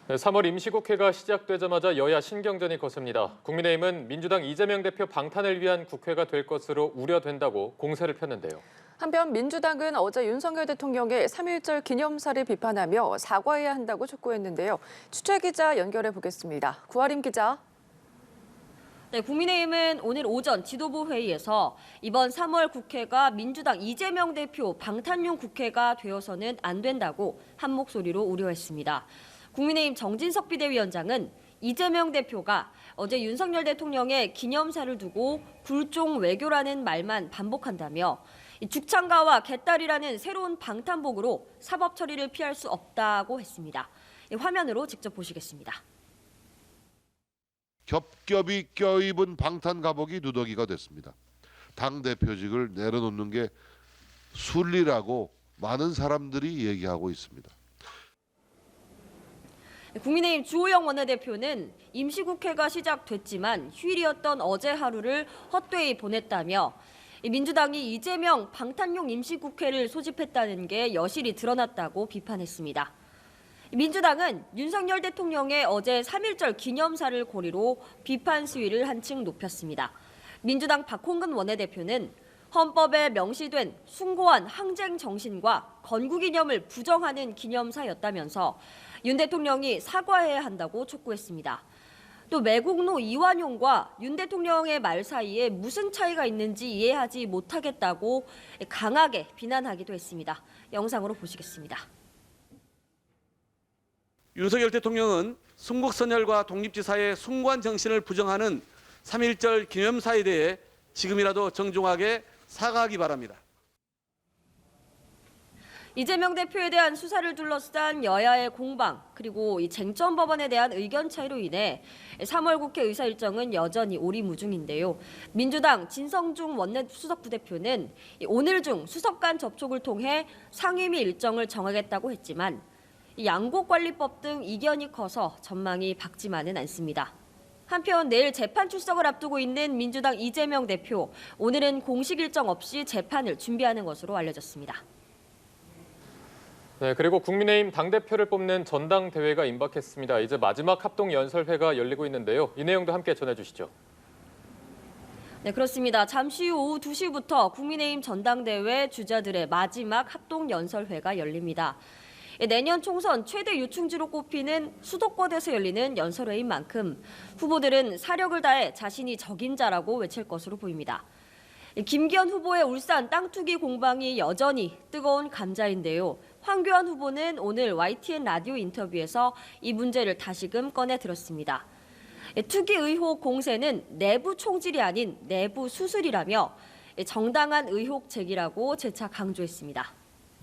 네, 3월 임시국회가 시작되자마자 여야 신경전이 거셉니다. 국민의힘은 민주당 이재명 대표 방탄을 위한 국회가 될 것으로 우려된다고 공세를 폈는데요. 한편 민주당은 어제 윤석열 대통령의 3.1절 기념사를 비판하며 사과해야 한다고 촉구했는데요. 취재 기자 연결해 보겠습니다. 구하림 기자. 네, 국민의힘은 오늘 오전 지도부 회의에서 이번 3월 국회가 민주당 이재명 대표 방탄용 국회가 되어서는 안 된다고 한 목소리로 우려했습니다. 국민의힘 정진석 비대위원장은 이재명 대표가 어제 윤석열 대통령의 기념사를 두고 굴종 외교라는 말만 반복한다며 죽창가와 개딸이라는 새로운 방탄복으로 사법 처리를 피할 수 없다고 했습니다. 화면으로 직접 보시겠습니다. 겹겹이 껴입은 방탄 가복이 누더기가 됐습니다. 당대표직을 내려놓는 게 순리라고 많은 사람들이 얘기하고 있습니다. 국민의힘 주호영 원내대표는 임시국회가 시작됐지만 휴일이었던 어제 하루를 헛되이 보냈다며 민주당이 이재명 방탄용 임시국회를 소집했다는 게 여실히 드러났다고 비판했습니다. 민주당은 윤석열 대통령의 어제 3.1절 기념사를 고리로 비판 수위를 한층 높였습니다. 민주당 박홍근 원내대표는 헌법에 명시된 숭고한 항쟁 정신과 건국이념을 부정하는 기념사였다면서 윤 대통령이 사과해야 한다고 촉구했습니다. 또 매국노 이완용과 윤 대통령의 말 사이에 무슨 차이가 있는지 이해하지 못하겠다고 강하게 비난하기도 했습니다. 영상으로 보시겠습니다. 윤석열 대통령은 순국선열과 독립지사의 숭고한 정신을 부정하는 3.1절 기념사에 대해 지금이라도 정중하게 사과하기 바랍니다. 이재명 대표에 대한 수사를 둘러싼 여야의 공방 그리고 이 쟁점 법안에 대한 의견 차이로 인해 3월 국회 의사 일정은 여전히 오리무중인데요. 민주당 진성중 원내수석부대표는 오늘 중 수석 간 접촉을 통해 상임위 일정을 정하겠다고 했지만 양곡관리법 등 이견이 커서 전망이 밝지만은 않습니다. 한편 내일 재판 출석을 앞두고 있는 민주당 이재명 대표, 오늘은 공식 일정 없이 재판을 준비하는 것으로 알려졌습니다. 네, 그리고 국민의힘 당대표를 뽑는 전당대회가 임박했습니다. 이제 마지막 합동연설회가 열리고 있는데요. 이 내용도 함께 전해주시죠. 네, 그렇습니다. 잠시 후 오후 2시부터 국민의힘 전당대회 주자들의 마지막 합동연설회가 열립니다. 내년 총선 최대 유충지로 꼽히는 수도권에서 열리는 연설회인 만큼 후보들은 사력을 다해 자신이 적임자라고 외칠 것으로 보입니다. 김기현 후보의 울산 땅 투기 공방이 여전히 뜨거운 감자인데요. 황교안 후보는 오늘 YTN 라디오 인터뷰에서 이 문제를 다시금 꺼내 들었습니다. 투기 의혹 공세는 내부 총질이 아닌 내부 수술이라며 정당한 의혹 제기라고 재차 강조했습니다.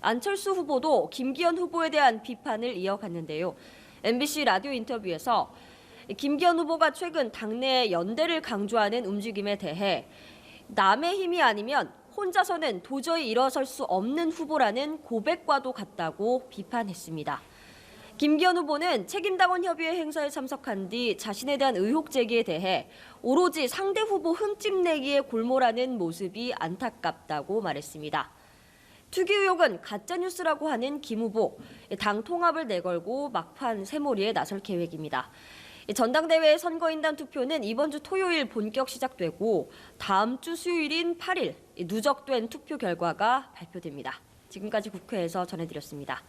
안철수 후보도 김기현 후보에 대한 비판을 이어갔는데요. MBC 라디오 인터뷰에서 김기현 후보가 최근 당내 연대를 강조하는 움직임에 대해 남의 힘이 아니면 혼자서는 도저히 일어설 수 없는 후보라는 고백과도 같다고 비판했습니다. 김기현 후보는 책임당원 협의회 행사에 참석한 뒤 자신에 대한 의혹 제기에 대해 오로지 상대 후보 흠집내기에 골몰하는 모습이 안타깝다고 말했습니다. 투기 의혹은 가짜뉴스라고 하는 김 후보, 당 통합을 내걸고 막판 새몰이에 나설 계획입니다. 전당대회 선거인단 투표는 이번 주 토요일 본격 시작되고 다음 주 수요일인 8일 누적된 투표 결과가 발표됩니다. 지금까지 국회에서 전해드렸습니다.